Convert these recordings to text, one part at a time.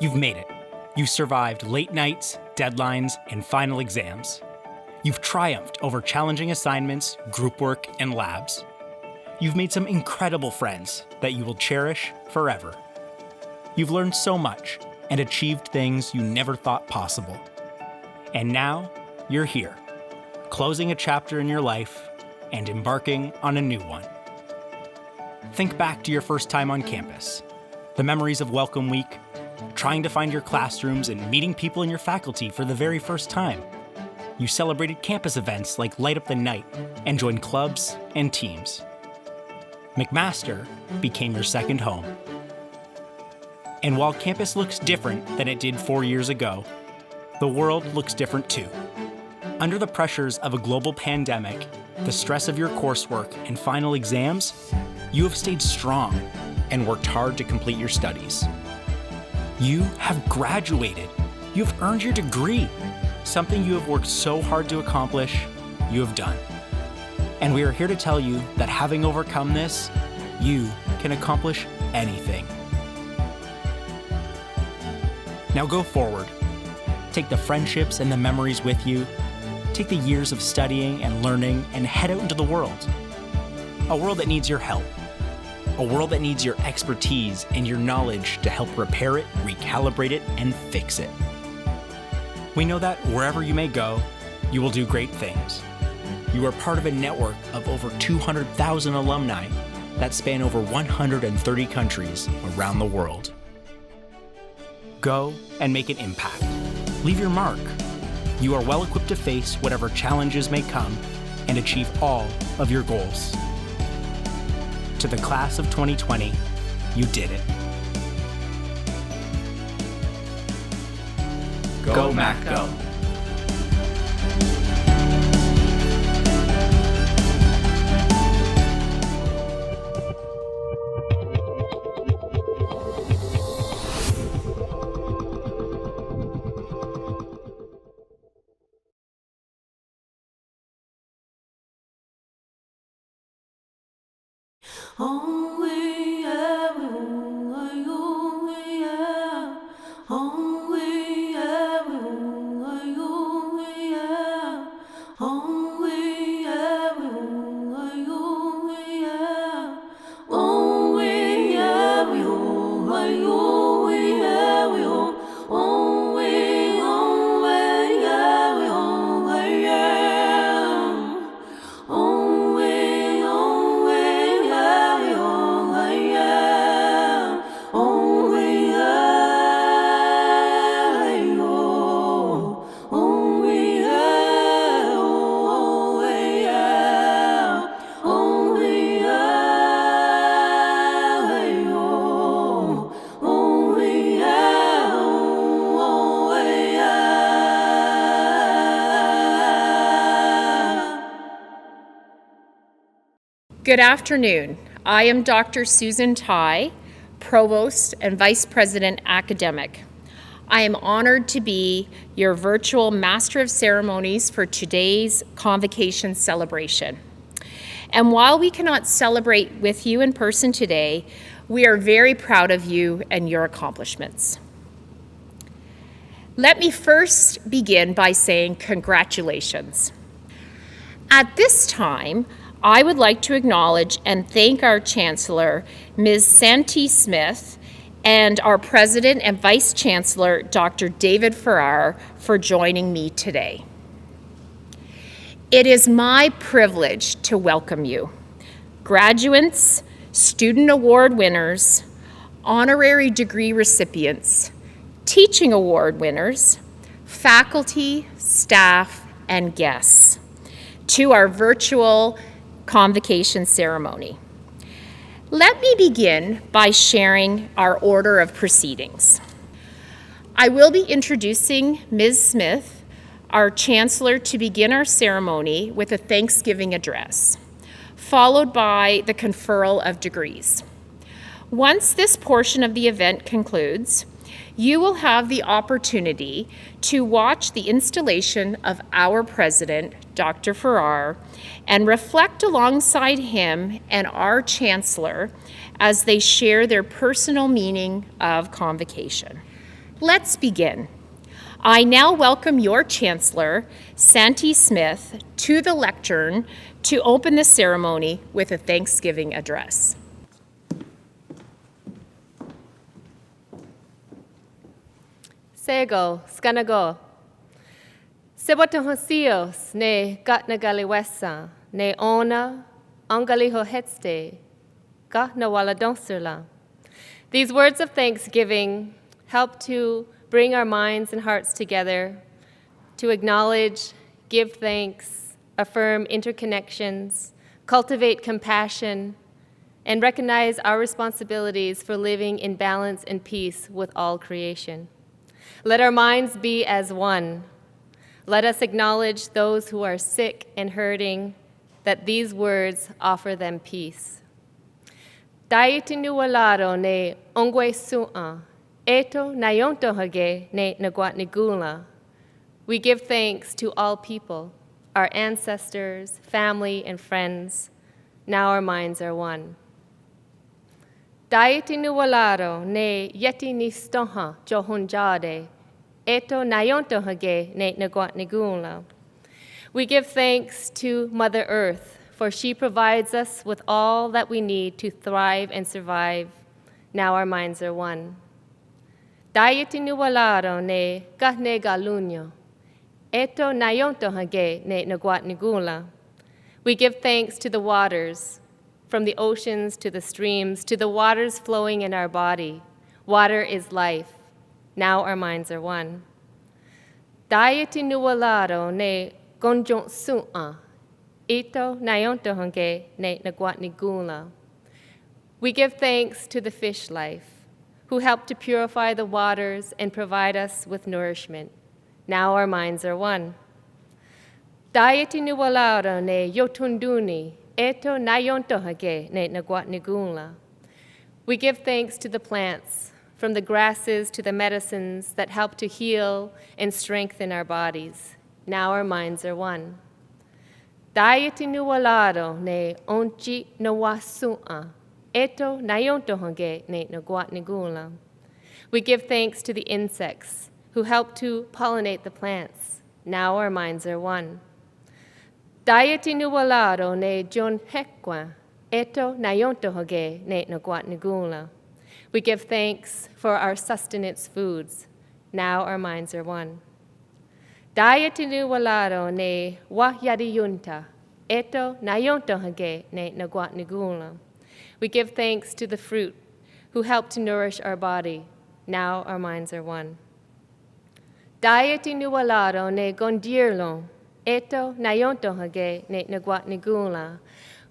You've made it. You survived late nights, deadlines, and final exams. You've triumphed over challenging assignments, group work, and labs. You've made some incredible friends that you will cherish forever. You've learned so much and achieved things you never thought possible. And now, you're here, closing a chapter in your life and embarking on a new one. Think back to your first time on campus, the memories of Welcome Week, trying to find your classrooms and meeting people in your faculty for the very first time. You celebrated campus events like Light Up the Night and joined clubs and teams. McMaster became your second home. And while campus looks different than it did 4 years ago, the world looks different too. Under the pressures of a global pandemic, the stress of your coursework and final exams, you have stayed strong and worked hard to complete your studies. You have graduated. You have earned your degree. Something you have worked so hard to accomplish, you have done. And we are here to tell you that having overcome this, you can accomplish anything. Now go forward. Take the friendships and the memories with you. Take the years of studying and learning and head out into the world. A world that needs your help. A world that needs your expertise and your knowledge to help repair it, recalibrate it, and fix it. We know that wherever you may go, you will do great things. You are part of a network of over 200,000 alumni that span over 130 countries around the world. Go and make an impact. Leave your mark. You are well equipped to face whatever challenges may come and achieve all of your goals. To the class of 2020, you did it. Go Mac Go. Good afternoon. I am Dr. Susan Tai, Provost and Vice President Academic. I am honored to be your virtual Master of Ceremonies for today's Convocation celebration. And while we cannot celebrate with you in person today, we are very proud of you and your accomplishments. Let me first begin by saying congratulations. At this time, I would like to acknowledge and thank our Chancellor, Ms. Santee Smith, and our President and Vice Chancellor, Dr. David Farrar, for joining me today. It is my privilege to welcome you, graduates, student award winners, honorary degree recipients, teaching award winners, faculty, staff, and guests, to our virtual Convocation ceremony. Let me begin by sharing our order of proceedings. I will be introducing Ms. Smith, our Chancellor, to begin our ceremony with a Thanksgiving address, followed by the conferral of degrees. Once this portion of the event concludes, you will have the opportunity to watch the installation of our President, Dr. Farrar, and reflect alongside him and our Chancellor as they share their personal meaning of Convocation. Let's begin. I now welcome your Chancellor, Santee Smith, to the lectern to open the ceremony with a Thanksgiving address. Sego, Scanago. Sebotohosios ne Gatnagaliwesa, ne Ona, Angaliho Hetste, Gatnawala Donsula. These words of thanksgiving help to bring our minds and hearts together, to acknowledge, give thanks, affirm interconnections, cultivate compassion, and recognize our responsibilities for living in balance and peace with all creation. Let our minds be as one. Let us acknowledge those who are sick and hurting, that these words offer them peace. Daitinuwalaro ne ongwe su'a, eto nayontohage ne nagwatnigula. We give thanks to all people, our ancestors, family, and friends. Now our minds are one. Daitinuwalaro ne yeti nistoha johunjade, eto nayontohage ne nagwatnigula. We give thanks to Mother Earth, for she provides us with all that we need to thrive and survive. Now our minds are one. Daitinuwalaro ne kahne galunyo, eto nayontohage ne nagwatnigula. We give thanks to the waters, from the oceans to the streams, to the waters flowing in our body. Water is life. Now our minds are one. Daitinuwalaro ne gonjon su'a, ito nayontohage ne nagwatnigula. We give thanks to the fish life, who help to purify the waters and provide us with nourishment. Now our minds are one. Daitinuwalaro ne yotunduni, eto nayontohage ne nagwatnigula. We give thanks to the plants, from the grasses to the medicines that help to heal and strengthen our bodies. Now our minds are one. Daitinuwalaro ne onchi nawasu'a, eto nayontohage ne nagwatnigula. We give thanks to the insects who help to pollinate the plants. Now our minds are one. Daitinuwalaro ne jon hekwa, eto nayontohage ne nagwatnigula. We give thanks for our sustenance foods. Now our minds are one. Daitinuwalaro ne wahyadiyunta, eto nayontohage ne nagwatnigula. We give thanks to the fruit who help to nourish our body. Now our minds are one. Daitinuwalaro ne gondirlo, eto nayontohage ne nagwatnigula.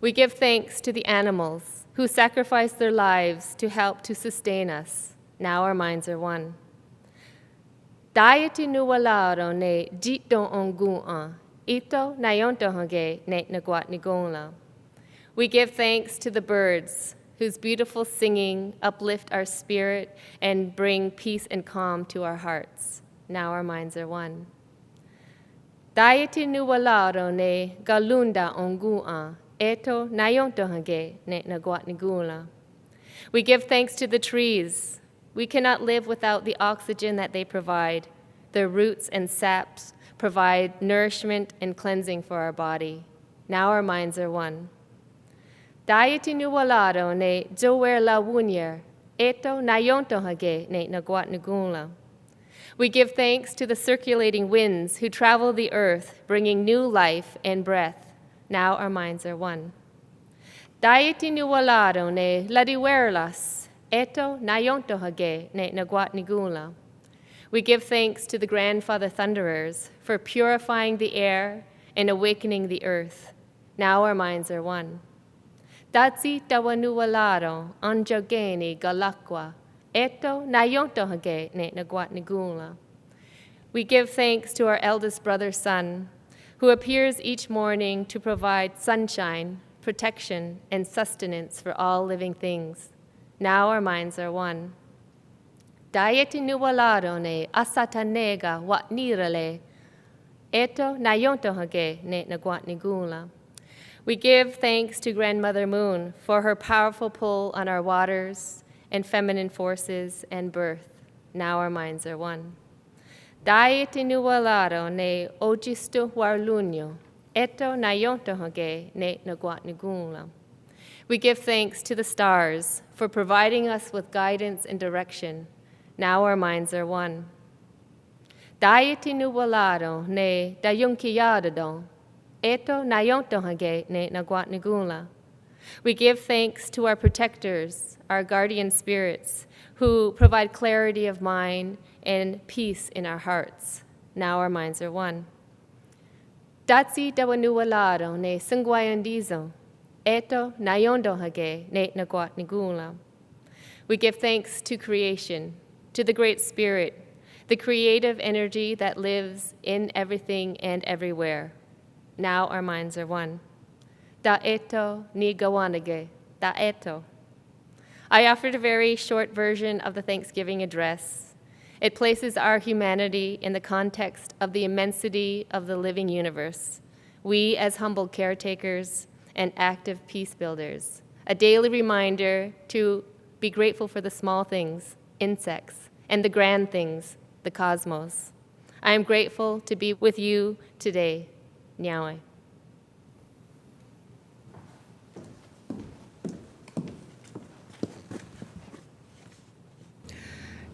We give thanks to the animals who sacrifice their lives to help to sustain us. Now our minds are one. Daitinuwalaro ne jito ongu'a, ito nayontohage ne nagwatnigula. We give thanks to the birds whose beautiful singing uplift our spirit and bring peace and calm to our hearts. Now our minds are one. Daitinuwalaro ne galunda ongu'a, eto nayontohage ne nagwatnigula. We give thanks to the trees. We cannot live without the oxygen that they provide. Their roots and saps provide nourishment and cleansing for our body. Now our minds are one. Daitinuwalaro ne jower la wunyer, eto nayontohage ne nagwatnigula. We give thanks to the circulating winds who travel the earth, bringing new life and breath. Now our minds are one. Daitinuwalaro ne ladiwerlas, eto nayontohage ne nagwatnigula. We give thanks to the grandfather thunderers for purifying the air and awakening the earth. Now our minds are one. Datsi tawanuwalaro anjogeni galakwa, eto nayontohage ne nagwatnigula. We give thanks to our eldest brother sun, who appears each morning to provide sunshine, protection, and sustenance for all living things. Now our minds are one. Daitinuwalaro ne asatanega watnirale, eto nayontohage ne nagwatnigula. We give thanks to Grandmother Moon for her powerful pull on our waters and feminine forces and birth. Now our minds are one. Dai tinuwalaro ne ojistu warlunyo, eto nayonto hoge ne naguat nigula. We give thanks to the stars for providing us with guidance and direction. Now our minds are one. Dai tinuwalaro ne dayunkiyadadon, eto nayonto hoge ne naguat nigula. We give thanks to our protectors, our guardian spirits, who provide clarity of mind and peace in our hearts. Now our minds are one. Datsi dawanuwalaro ne sungwayandizo, eto nayondo hage ne naguat nigula. We give thanks to creation, to the Great Spirit, the creative energy that lives in everything and everywhere. Now our minds are one. Da eto ni gawanage, da eto. I offered a very short version of the Thanksgiving address. It places our humanity in the context of the immensity of the living universe. We, as humble caretakers and active peace builders, a daily reminder to be grateful for the small things, insects, and the grand things, the cosmos. I am grateful to be with you today. Nyawe.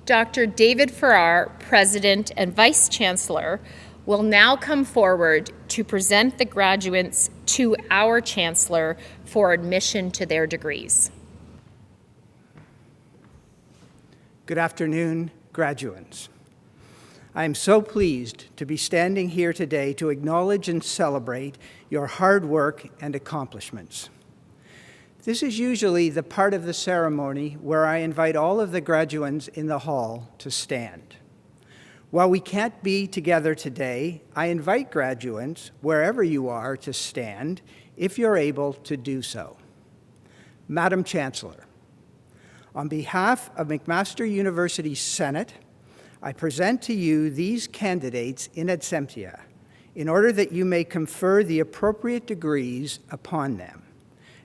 Dr. David Farrar, President and Vice Chancellor, will now come forward to present the graduates to our Chancellor for admission to their degrees. Good afternoon, graduates. I am so pleased to be standing here today to acknowledge and celebrate your hard work and accomplishments. This is usually the part of the ceremony where I invite all of the graduands in the hall to stand. While we can't be together today, I invite graduands, wherever you are, to stand if you're able to do so. Madam Chancellor, on behalf of McMaster University Senate, I present to you these candidates in absentia in order that you may confer the appropriate degrees upon them.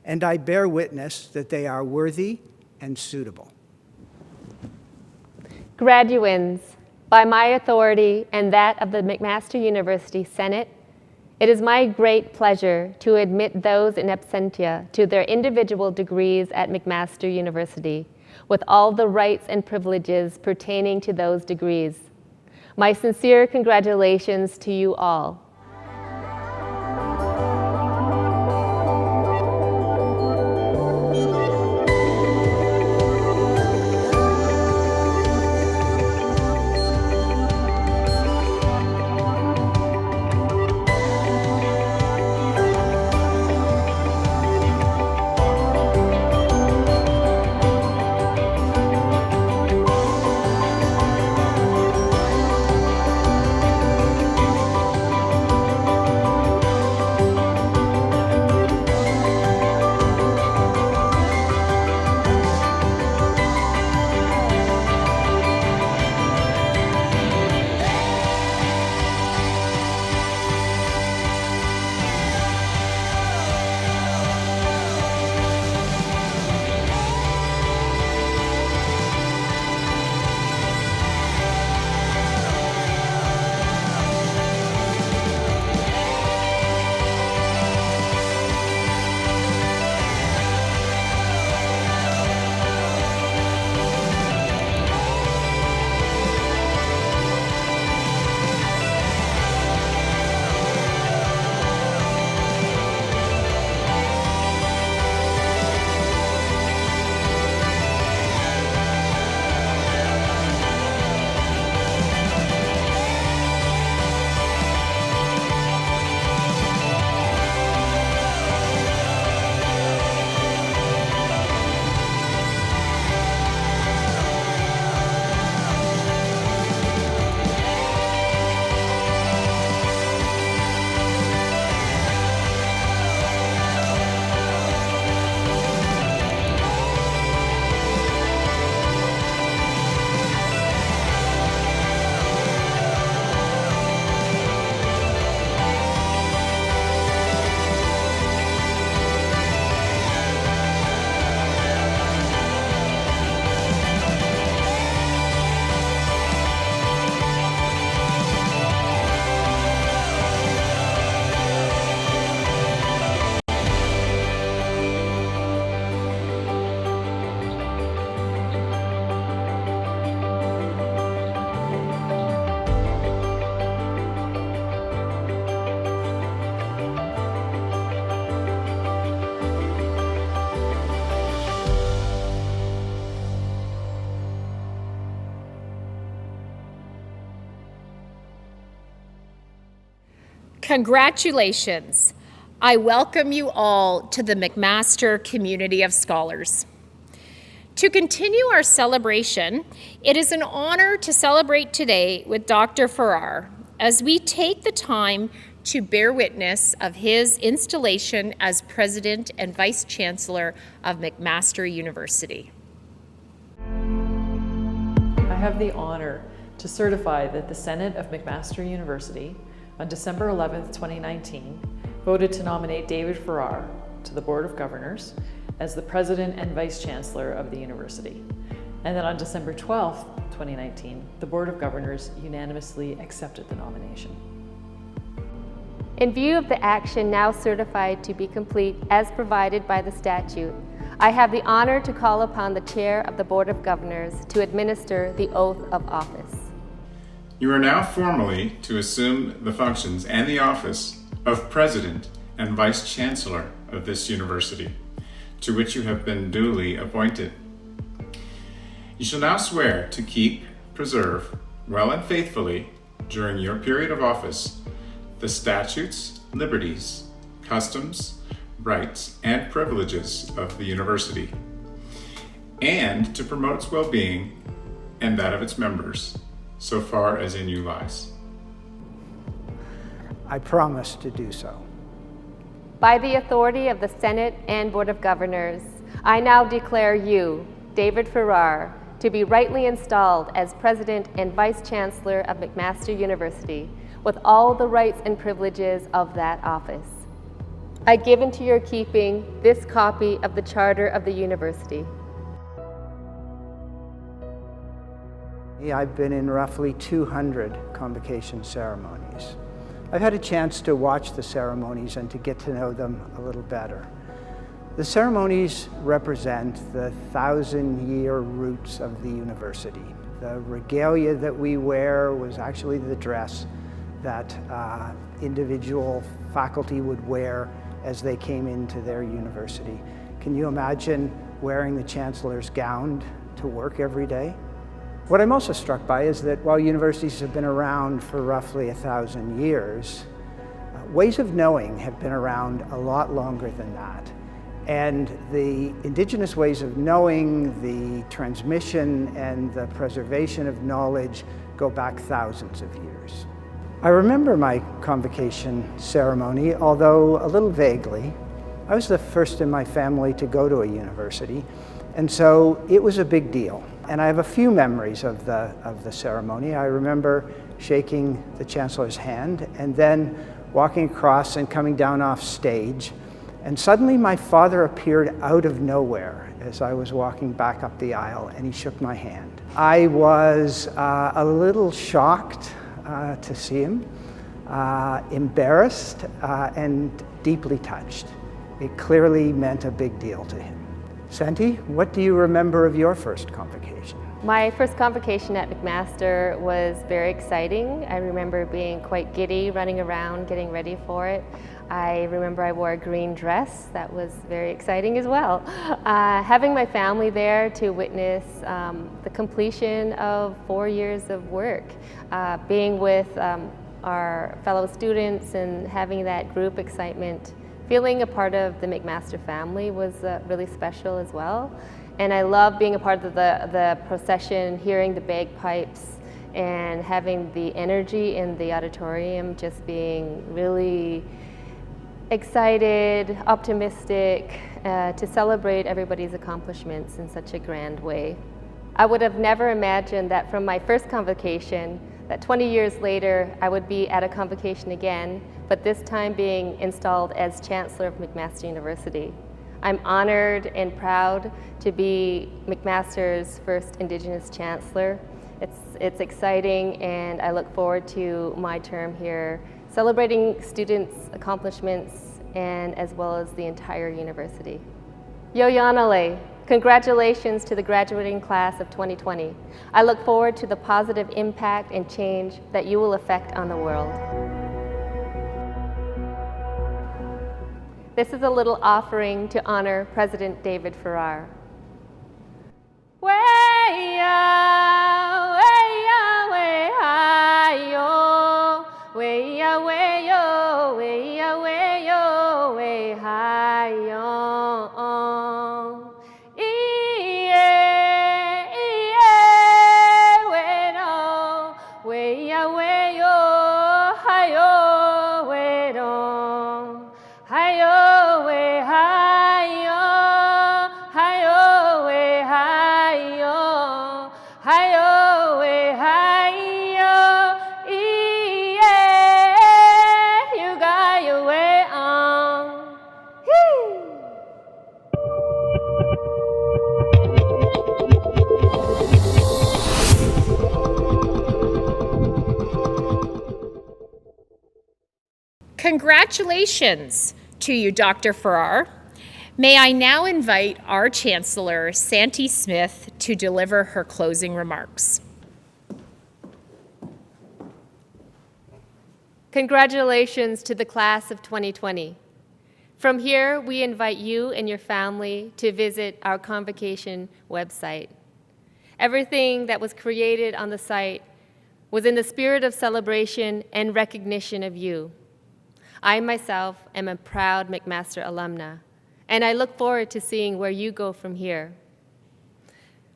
And I bear witness that they are worthy and suitable. Graduands, by my authority and that of the McMaster University Senate, it is my great pleasure to admit those in absentia to their individual degrees at McMaster University, with all the rights and privileges pertaining to those degrees. My sincere congratulations to you all. Congratulations. I welcome you all to the McMaster community of scholars. To continue our celebration, it is an honor to celebrate today with Dr. Farrar as we take the time to bear witness of his installation as President and Vice Chancellor of McMaster University. I have the honor to certify that the Senate of McMaster University on December 11th, 2019, voted to nominate David Farrar to the Board of Governors as the President and Vice Chancellor of the University, and that on December 12th, 2019, the Board of Governors unanimously accepted the nomination. In view of the action now certified to be complete as provided by the statute, I have the honor to call upon the Chair of the Board of Governors to administer the oath of office. You are now formally to assume the functions and the office of President and Vice Chancellor of this university, to which you have been duly appointed. You shall now swear to keep, preserve, well and faithfully, during your period of office, the statutes, liberties, customs, rights, and privileges of the university, and to promote its well-being and that of its members, so far as in you lies. I promise to do so. By the authority of the Senate and Board of Governors, I now declare you, David Farrar, to be rightly installed as President and Vice Chancellor of McMaster University, with all the rights and privileges of that office. I give into your keeping this copy of the Charter of the University. I've been in roughly 200 convocation ceremonies. I've had a chance to watch the ceremonies and to get to know them a little better. The ceremonies represent the 1,000-year roots of the university. The regalia that we wear was actually the dress that individual faculty would wear as they came into their university. Can you imagine wearing the Chancellor's gown to work every day? What I'm also struck by is that while universities have been around for roughly 1,000 years, ways of knowing have been around a lot longer than that. And the indigenous ways of knowing, the transmission and the preservation of knowledge go back thousands of years. I remember my convocation ceremony, although a little vaguely. I was the first in my family to go to a university, and so it was a big deal. And I have a few memories of the ceremony. I remember shaking the Chancellor's hand and then walking across and coming down off stage. And suddenly my father appeared out of nowhere as I was walking back up the aisle, and he shook my hand. I was a little shocked to see him, embarrassed, and deeply touched. It clearly meant a big deal to him. Santi, what do you remember of your first convocation? My first convocation at McMaster was very exciting. I remember being quite giddy, running around, getting ready for it. I remember I wore a green dress. That was very exciting as well. Having my family there to witness the completion of 4 years of work, being with our fellow students and having that group excitement, feeling a part of the McMaster family was really special as well. And I love being a part of the procession, hearing the bagpipes and having the energy in the auditorium, just being really excited, optimistic, to celebrate everybody's accomplishments in such a grand way. I would have never imagined that from my first convocation, that 20 years later, I would be at a convocation again, but this time being installed as Chancellor of McMaster University. I'm honored and proud to be McMaster's first Indigenous Chancellor. It's exciting, and I look forward to my term here, celebrating students' accomplishments and as well as the entire university. Yo Yanale, congratulations to the graduating class of 2020. I look forward to the positive impact and change that you will affect on the world. This is a little offering to honor President David Farrar. Way-ya, way-ya, way-hi-yo, way-ya, way-yo. Congratulations to you, Dr. Farrar. May I now invite our Chancellor, Santi Smith, to deliver her closing remarks. Congratulations to the class of 2020. From here, we invite you and your family to visit our convocation website. Everything that was created on the site was in the spirit of celebration and recognition of you. I myself am a proud McMaster alumna, and I look forward to seeing where you go from here.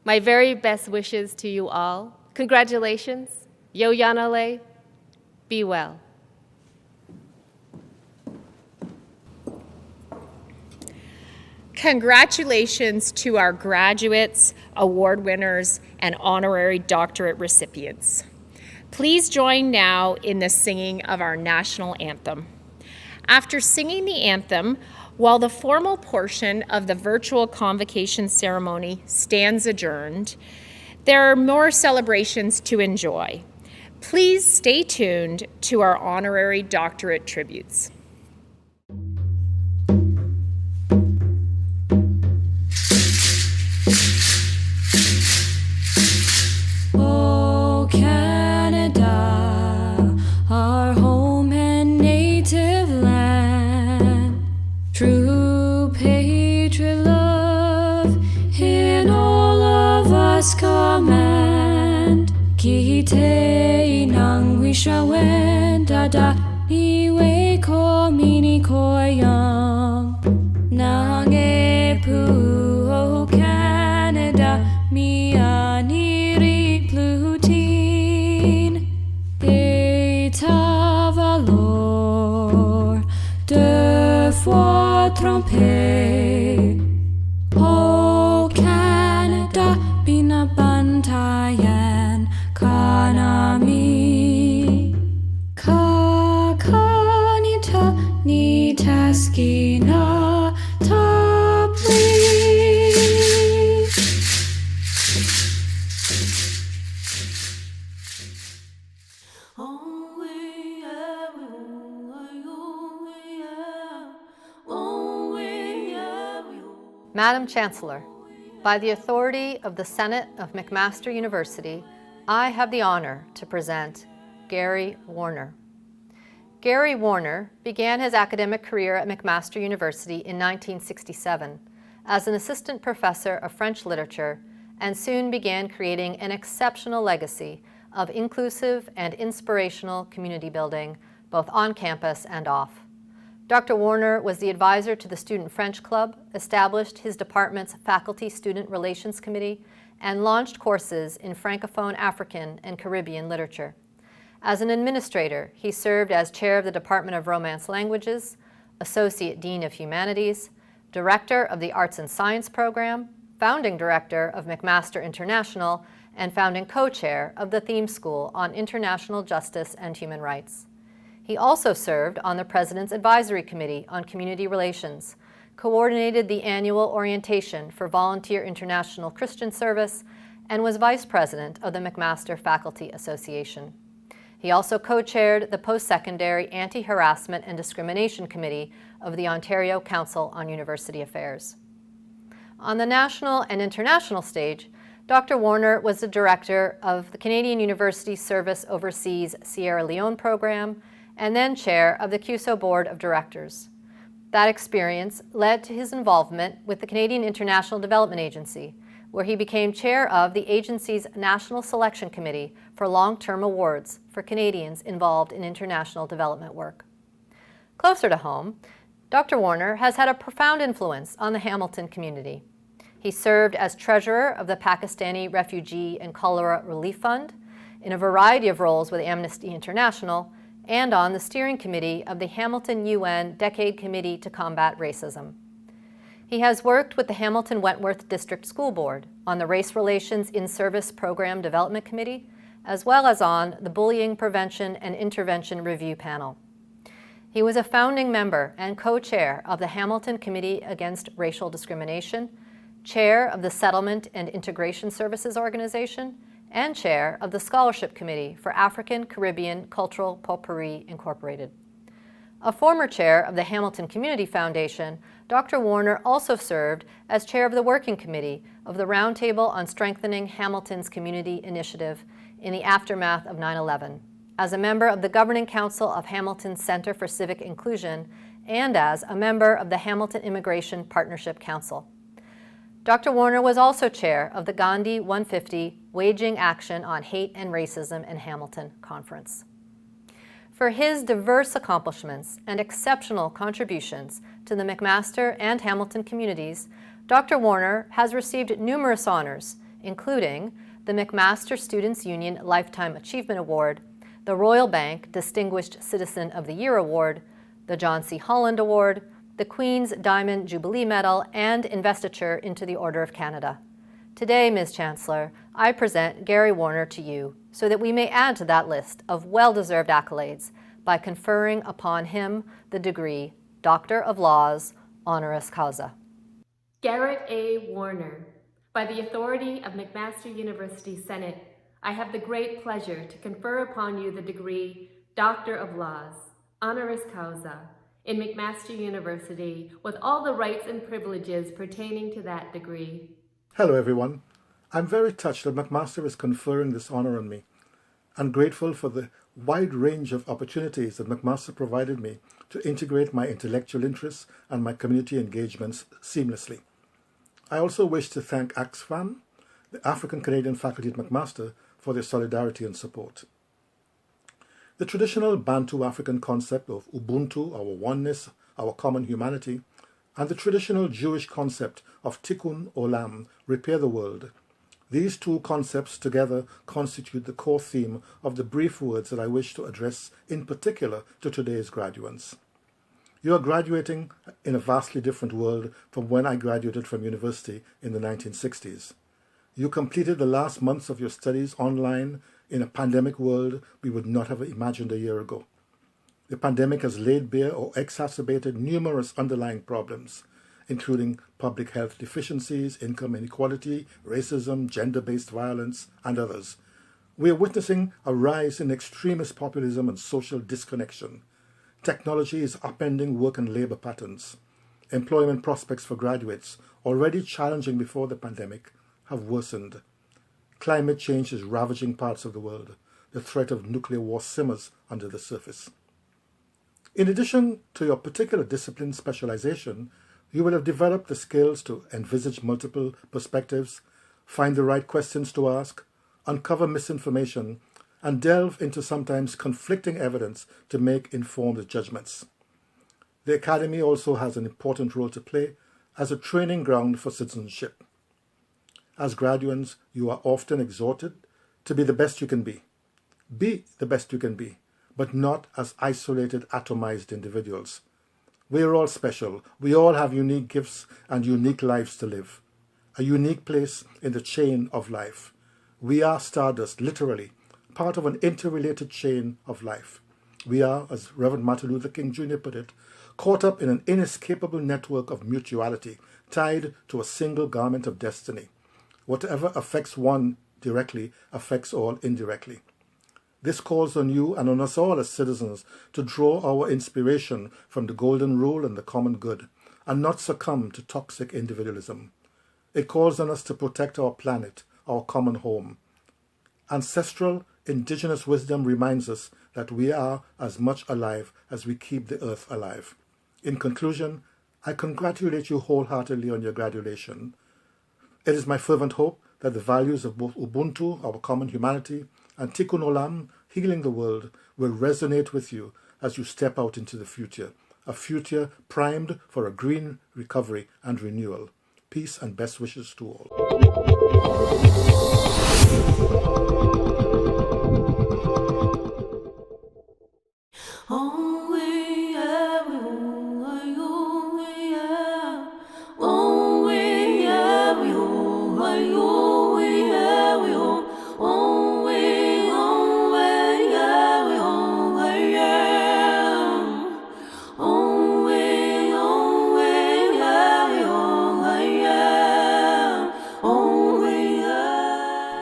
My very best wishes to you all. Congratulations. Yo Yanole. Be well. Congratulations to our graduates, award winners, and honorary doctorate recipients. Please join now in the singing of our national anthem. After singing the anthem, while the formal portion of the virtual convocation ceremony stands adjourned, there are more celebrations to enjoy. Please stay tuned to our honorary doctorate tributes. Oh, Canada, our home and native land, true patriot love in all of us command. Kite nang wishawen dada niwe ko mini koyam nang epu o Canada miani plutin eta valor de foi tromper. Oh Canada binabantayan kanami kakanita ni taskina tapli. Madam Chancellor, by the authority of the Senate of McMaster University, I have the honor to present Gary Warner. Gary Warner began his academic career at McMaster University in 1967 as an assistant professor of French literature and soon began creating an exceptional legacy of inclusive and inspirational community building, both on campus and off. Dr. Warner was the advisor to the Student French Club, established his department's Faculty-Student Relations Committee, and launched courses in Francophone African and Caribbean literature. As an administrator, he served as chair of the Department of Romance Languages, Associate Dean of Humanities, Director of the Arts and Science Program, founding director of McMaster International, and founding co-chair of the Theme School on International Justice and Human Rights. He also served on the President's Advisory Committee on Community Relations, coordinated the annual orientation for Volunteer International Christian Service, and was vice president of the McMaster Faculty Association. He also co-chaired the Post-Secondary Anti-Harassment and Discrimination Committee of the Ontario Council on University Affairs. On the national and international stage, Dr. Warner was the director of the Canadian University Service Overseas Sierra Leone program and then chair of the CUSO Board of Directors. That experience led to his involvement with the Canadian International Development Agency, where he became chair of the agency's National Selection Committee for long-term awards for Canadians involved in international development work. Closer to home, Dr. Warner has had a profound influence on the Hamilton community. He served as treasurer of the Pakistani Refugee and Cholera Relief Fund in a variety of roles with Amnesty International and on the steering committee of the Hamilton UN Decade Committee to Combat Racism. He has worked with the Hamilton-Wentworth District School Board on the Race Relations In-Service Program Development Committee, as well as on the Bullying Prevention and Intervention Review Panel. He was a founding member and co-chair of the Hamilton Committee Against Racial Discrimination, chair of the Settlement and Integration Services Organization, and chair of the Scholarship Committee for African Caribbean Cultural Potpourri Incorporated. A former chair of the Hamilton Community Foundation, Dr. Warner also served as chair of the working committee of the Roundtable on Strengthening Hamilton's Community Initiative in the aftermath of 9/11, as a member of the Governing Council of Hamilton's Center for Civic Inclusion, and as a member of the Hamilton Immigration Partnership Council. Dr. Warner was also chair of the Gandhi 150 Waging Action on Hate and Racism in Hamilton conference. For his diverse accomplishments and exceptional contributions to the McMaster and Hamilton communities, Dr. Warner has received numerous honors, including the McMaster Students' Union Lifetime Achievement Award, the Royal Bank Distinguished Citizen of the Year Award, the John C. Holland Award, the Queen's Diamond Jubilee Medal, and investiture into the Order of Canada. Today, Ms. Chancellor, I present Gary Warner to you so that we may add to that list of well-deserved accolades by conferring upon him the degree Doctor of Laws, honoris causa. Garrett A. Warner, by the authority of McMaster University Senate, I have the great pleasure to confer upon you the degree Doctor of Laws, honoris causa, in McMaster University, with all the rights and privileges pertaining to that degree. Hello everyone. I'm very touched that McMaster is conferring this honor on me. I'm grateful for the wide range of opportunities that McMaster provided me to integrate my intellectual interests and my community engagements seamlessly. I also wish to thank AXFAM, the African Canadian faculty at McMaster, for their solidarity and support. The traditional Bantu African concept of Ubuntu, our oneness, our common humanity, and the traditional Jewish concept of Tikkun Olam, repair the world. These two concepts together constitute the core theme of the brief words that I wish to address in particular to today's graduates. You are graduating in a vastly different world from when I graduated from university in the 1960s. You completed the last months of your studies online in a pandemic world we would not have imagined a year ago. The pandemic has laid bare or exacerbated numerous underlying problems, including public health deficiencies, income inequality, racism, gender-based violence, and others. We are witnessing a rise in extremist populism and social disconnection. Technology is upending work and labor patterns. Employment prospects for graduates, already challenging before the pandemic, have worsened. Climate change is ravaging parts of the world. The threat of nuclear war simmers under the surface. In addition to your particular discipline specialization, you will have developed the skills to envisage multiple perspectives, find the right questions to ask, uncover misinformation, and delve into sometimes conflicting evidence to make informed judgments. The Academy also has an important role to play as a training ground for citizenship. As graduates, you are often exhorted to be the best you can be. Be the best you can be, but not as isolated, atomized individuals. We are all special. We all have unique gifts and unique lives to live. A unique place in the chain of life. We are stardust, literally, part of an interrelated chain of life. We are, as Reverend Martin Luther King Jr. put it, caught up in an inescapable network of mutuality, tied to a single garment of destiny. Whatever affects one directly affects all indirectly. This calls on you and on us all as citizens to draw our inspiration from the golden rule and the common good, and not succumb to toxic individualism. It calls on us to protect our planet, our common home. Ancestral, indigenous wisdom reminds us that we are as much alive as we keep the earth alive. In conclusion, I congratulate you wholeheartedly on your graduation. It is my fervent hope that the values of both Ubuntu, our common humanity, and Tikkun Olam, healing the world, will resonate with you as you step out into the future, a future primed for a green recovery and renewal. Peace and best wishes to all.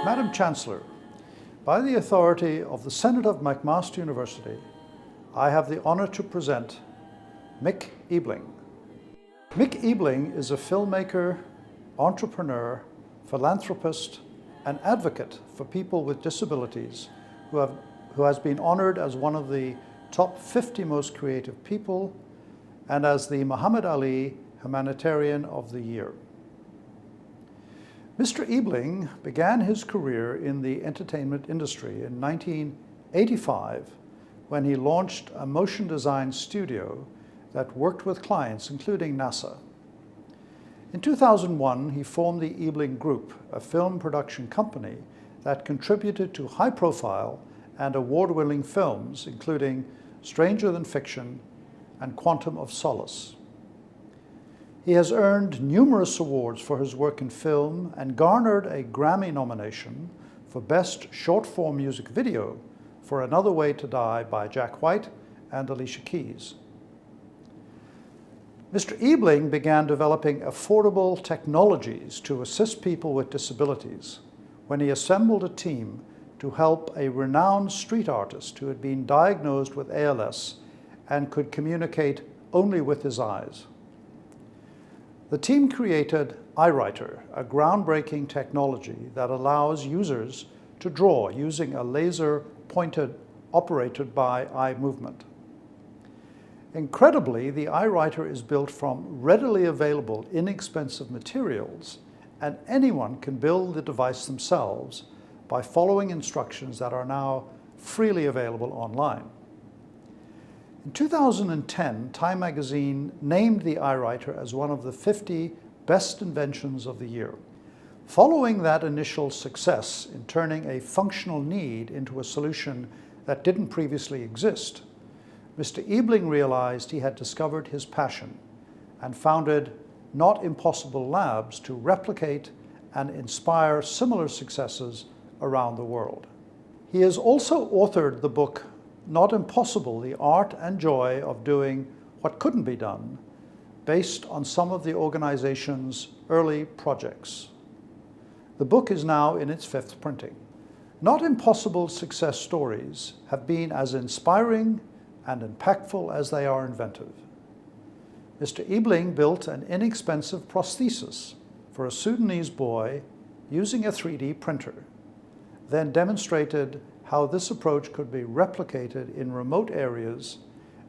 Madam Chancellor, by the authority of the Senate of McMaster University, I have the honour to present Mick Ebling. Mick Ebling is a filmmaker, entrepreneur, philanthropist, and advocate for people with disabilities who has been honored as one of the top 50 most creative people and as the Muhammad Ali Humanitarian of the Year. Mr. Ebling began his career in the entertainment industry in 1985 when he launched a motion design studio that worked with clients including NASA. In 2001, he formed the Ebling Group, a film production company that contributed to high-profile and award-winning films, including Stranger Than Fiction and Quantum of Solace. He has earned numerous awards for his work in film and garnered a Grammy nomination for Best Short-Form Music Video for Another Way to Die by Jack White and Alicia Keys. Mr. Ebling began developing affordable technologies to assist people with disabilities when he assembled a team to help a renowned street artist who had been diagnosed with ALS and could communicate only with his eyes. The team created iWriter, a groundbreaking technology that allows users to draw using a laser pointer operated by eye movement. Incredibly, the iWriter is built from readily available, inexpensive materials, and anyone can build the device themselves by following instructions that are now freely available online. In 2010, Time magazine named the iWriter as one of the 50 best inventions of the year. Following that initial success in turning a functional need into a solution that didn't previously exist, Mr. Ebling realized he had discovered his passion and founded Not Impossible Labs to replicate and inspire similar successes around the world. He has also authored the book Not Impossible: The Art and Joy of Doing What Couldn't Be Done, based on some of the organization's early projects. The book is now in its 5th printing. Not Impossible success stories have been as inspiring and impactful as they are inventive. Mr. Ebling built an inexpensive prosthesis for a Sudanese boy using a 3D printer, then demonstrated how this approach could be replicated in remote areas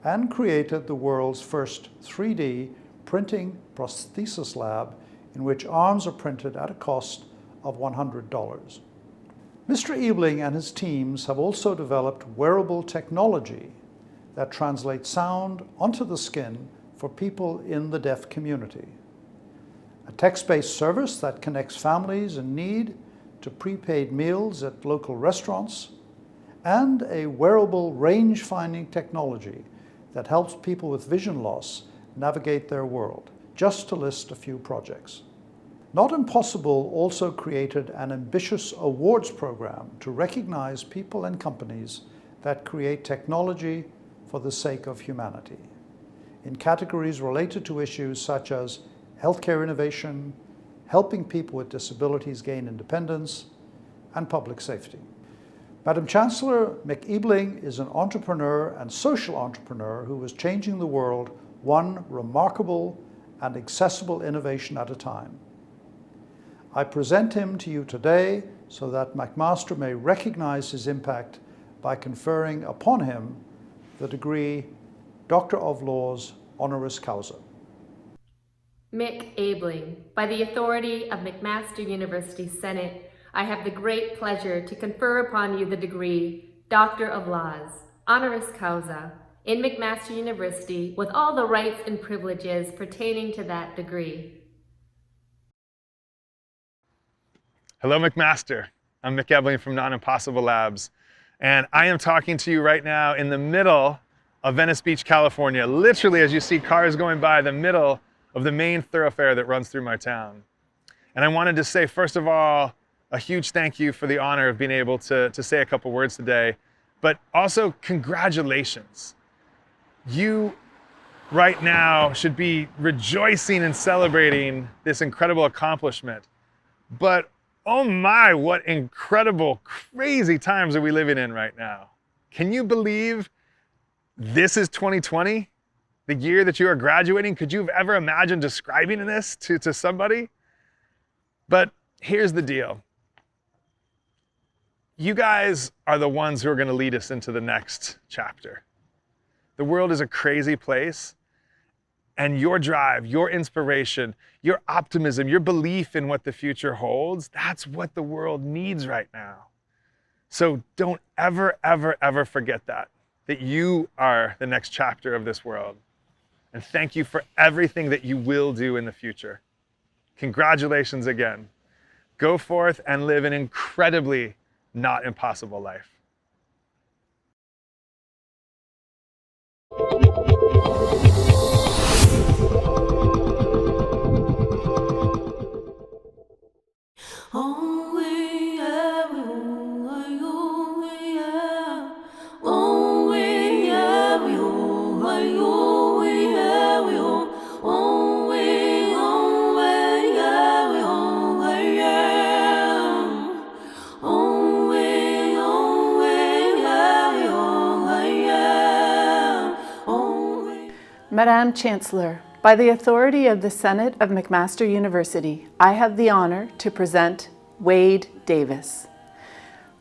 and created the world's first 3D printing prosthesis lab in which arms are printed at a cost of $100. Mr. Ebling and his teams have also developed wearable technology that translates sound onto the skin for people in the deaf community. A text-based service that connects families in need to prepaid meals at local restaurants, and a wearable range-finding technology that helps people with vision loss navigate their world, just to list a few projects. Not Impossible also created an ambitious awards program to recognize people and companies that create technology for the sake of humanity, in categories related to issues such as healthcare innovation, helping people with disabilities gain independence, and public safety. Madam Chancellor, Mick Ebling is an entrepreneur and social entrepreneur who is changing the world one remarkable and accessible innovation at a time. I present him to you today so that McMaster may recognize his impact by conferring upon him the degree Doctor of Laws honoris causa. Mick Ebling, by the authority of McMaster University Senate, I have the great pleasure to confer upon you the degree Doctor of Laws honoris causa in McMaster University with all the rights and privileges pertaining to that degree. Hello, McMaster. I'm Mick Ebling from Not Impossible Labs, and I am talking to you right now in the middle of Venice Beach, California, literally as you see cars going by the middle of the main thoroughfare that runs through my town. And I wanted to say, first of all, a huge thank you for the honor of being able to say a couple words today, but also congratulations. You right now should be rejoicing and celebrating this incredible accomplishment. But oh my, what incredible, crazy times are we living in right now. Can you believe this is 2020? the year that you are graduating? Could you have ever imagined describing this to somebody? But here's the deal. You guys are the ones who are going to lead us into the next chapter. The world is a crazy place, and your drive, your inspiration, your optimism, your belief in what the future holds, that's what the world needs right now. So don't ever, ever, ever forget that you are the next chapter of this world. And thank you for everything that you will do in the future. Congratulations again. Go forth and live an incredibly not impossible life. Madam Chancellor, by the authority of the Senate of McMaster University, I have the honor to present Wade Davis.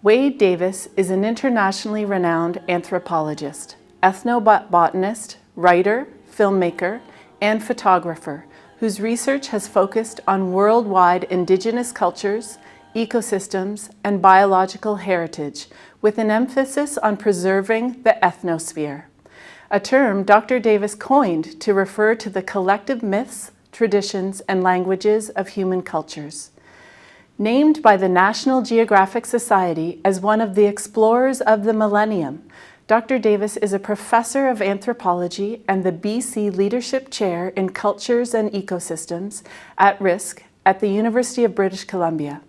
Wade Davis is an internationally renowned anthropologist, ethnobotanist, writer, filmmaker, and photographer whose research has focused on worldwide indigenous cultures, ecosystems, and biological heritage, with an emphasis on preserving the ethnosphere, a term Dr. Davis coined to refer to the collective myths, traditions, and languages of human cultures. Named by the National Geographic Society as one of the explorers of the millennium, Dr. Davis is a professor of anthropology and the BC Leadership Chair in Cultures and Ecosystems at Risk at the University of British Columbia.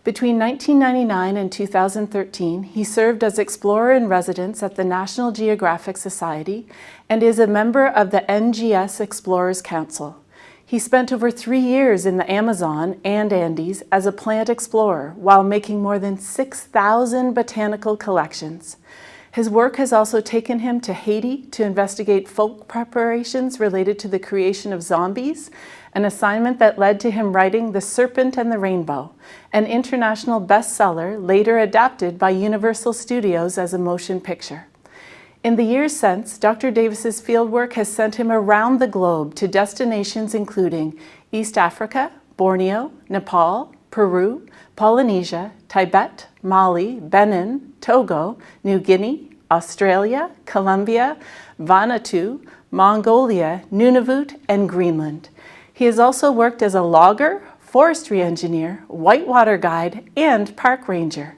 Between 1999 and 2013, he served as explorer-in-residence at the National Geographic Society and is a member of the NGS Explorers Council. He spent over 3 years in the Amazon and Andes as a plant explorer while making more than 6,000 botanical collections. His work has also taken him to Haiti to investigate folk preparations related to the creation of zombies, an assignment that led to him writing The Serpent and the Rainbow, an international bestseller later adapted by Universal Studios as a motion picture. In the years since, Dr. Davis's fieldwork has sent him around the globe to destinations including East Africa, Borneo, Nepal, Peru, Polynesia, Tibet, Mali, Benin, Togo, New Guinea, Australia, Colombia, Vanuatu, Mongolia, Nunavut, and Greenland. He has also worked as a logger, forestry engineer, whitewater guide, and park ranger.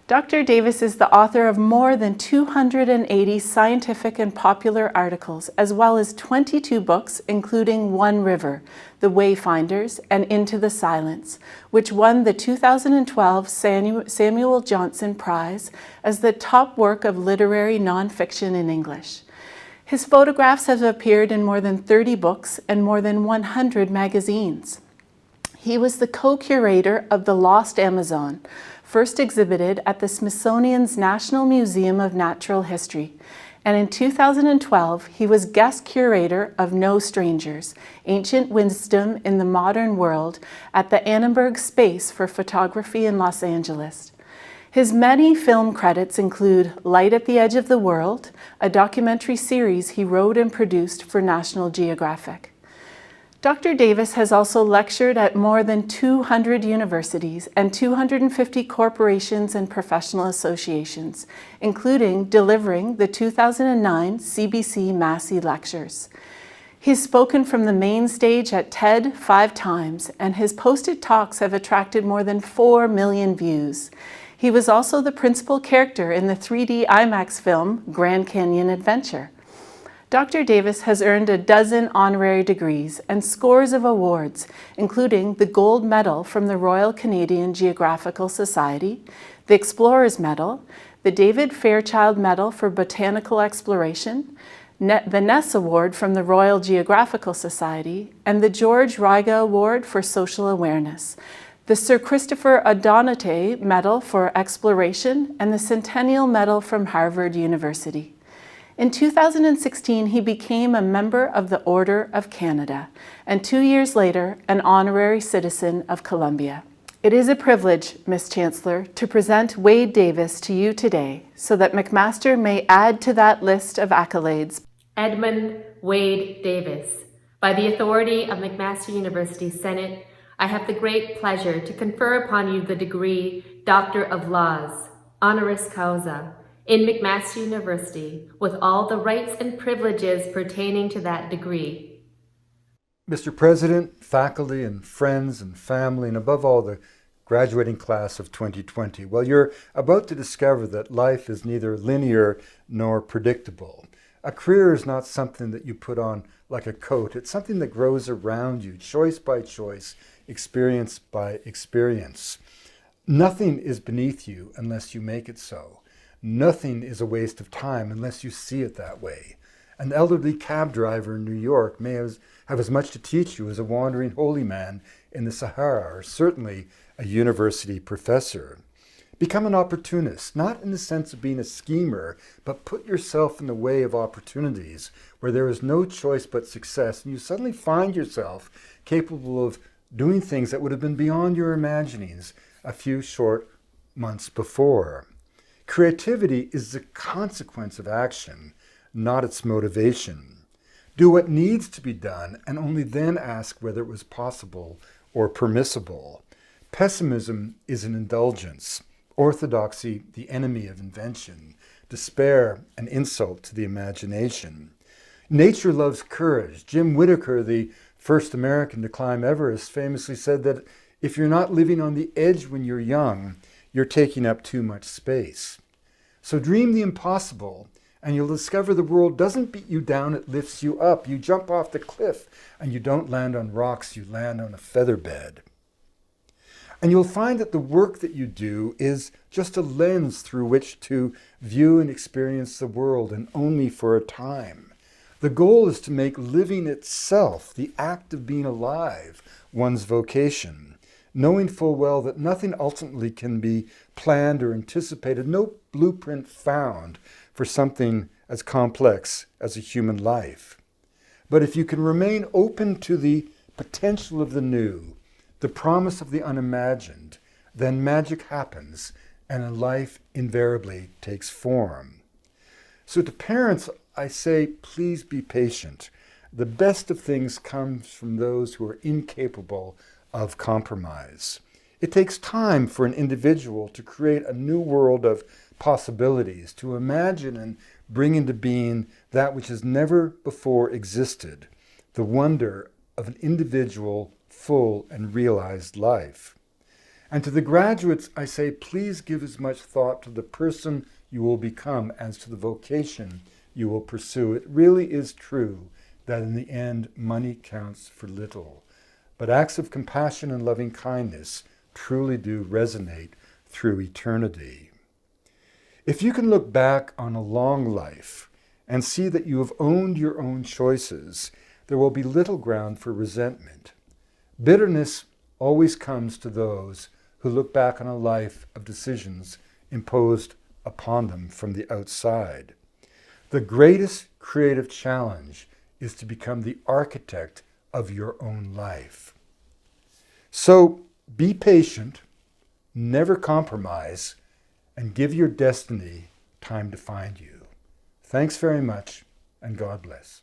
Dr. Davis is the author of more than 280 scientific and popular articles, as well as 22 books, including One River, The Wayfinders, and Into the Silence, which won the 2012 Samuel Johnson Prize as the top work of literary nonfiction in English. His photographs have appeared in more than 30 books and more than 100 magazines. He was the co-curator of The Lost Amazon, first exhibited at the Smithsonian's National Museum of Natural History, and in 2012 he was guest curator of No Strangers, Ancient Wisdom in the Modern World at the Annenberg Space for Photography in Los Angeles. His many film credits include Light at the Edge of the World, a documentary series he wrote and produced for National Geographic. Dr. Davis has also lectured at more than 200 universities and 250 corporations and professional associations, including delivering the 2009 CBC Massey Lectures. He's spoken from the main stage at TED 5 times, and his posted talks have attracted more than 4 million views. He was also the principal character in the 3D IMAX film Grand Canyon Adventure. Dr. Davis has earned a dozen honorary degrees and scores of awards, including the Gold Medal from the Royal Canadian Geographical Society, the Explorers Medal, the David Fairchild Medal for Botanical Exploration, the Ness Award from the Royal Geographical Society, and the George Riga Award for Social Awareness, the Sir Christopher O'Donoghue Medal for Exploration, and the Centennial Medal from Harvard University. In 2016, he became a member of the Order of Canada, and 2 years later, an honorary citizen of Colombia. It is a privilege, Ms. Chancellor, to present Wade Davis to you today so that McMaster may add to that list of accolades. Edmund Wade Davis. By the authority of McMaster University Senate, I have the great pleasure to confer upon you the degree Doctor of Laws, honoris causa, in McMaster University, with all the rights and privileges pertaining to that degree. Mr. President, faculty and friends and family, and above all the graduating class of 2020, well, you're about to discover that life is neither linear nor predictable. A career is not something that you put on like a coat. It's something that grows around you, choice by choice, experience by experience. Nothing is beneath you unless you make it so. Nothing is a waste of time unless you see it that way. An elderly cab driver in New York may have as much to teach you as a wandering holy man in the Sahara, or certainly a university professor. Become an opportunist, not in the sense of being a schemer, but put yourself in the way of opportunities where there is no choice but success, and you suddenly find yourself capable of doing things that would have been beyond your imaginings a few short months before. Creativity is the consequence of action, not its motivation. Do what needs to be done and only then ask whether it was possible or permissible. Pessimism is an indulgence, orthodoxy the enemy of invention, despair an insult to the imagination. Nature loves courage. Jim Whittaker, the first American to climb Everest, famously said that if you're not living on the edge when you're young, you're taking up too much space. So dream the impossible, and you'll discover the world doesn't beat you down, it lifts you up. You jump off the cliff, and you don't land on rocks, you land on a feather bed. And you'll find that the work that you do is just a lens through which to view and experience the world, and only for a time. The goal is to make living itself, the act of being alive, one's vocation, knowing full well that nothing ultimately can be planned or anticipated, no blueprint found for something as complex as a human life. But if you can remain open to the potential of the new, the promise of the unimagined, then magic happens and a life invariably takes form. So to parents, I say, please be patient. The best of things comes from those who are incapable of compromise. It takes time for an individual to create a new world of possibilities, to imagine and bring into being that which has never before existed, the wonder of an individual, full and realized life. And to the graduates, I say, please give as much thought to the person you will become as to the vocation you will pursue. It really is true that in the end, money counts for little. But acts of compassion and loving kindness truly do resonate through eternity. If you can look back on a long life and see that you have owned your own choices, there will be little ground for resentment. Bitterness always comes to those who look back on a life of decisions imposed upon them from the outside. The greatest creative challenge is to become the architect of your own life. So be patient, never compromise, and give your destiny time to find you. Thanks very much, and God bless.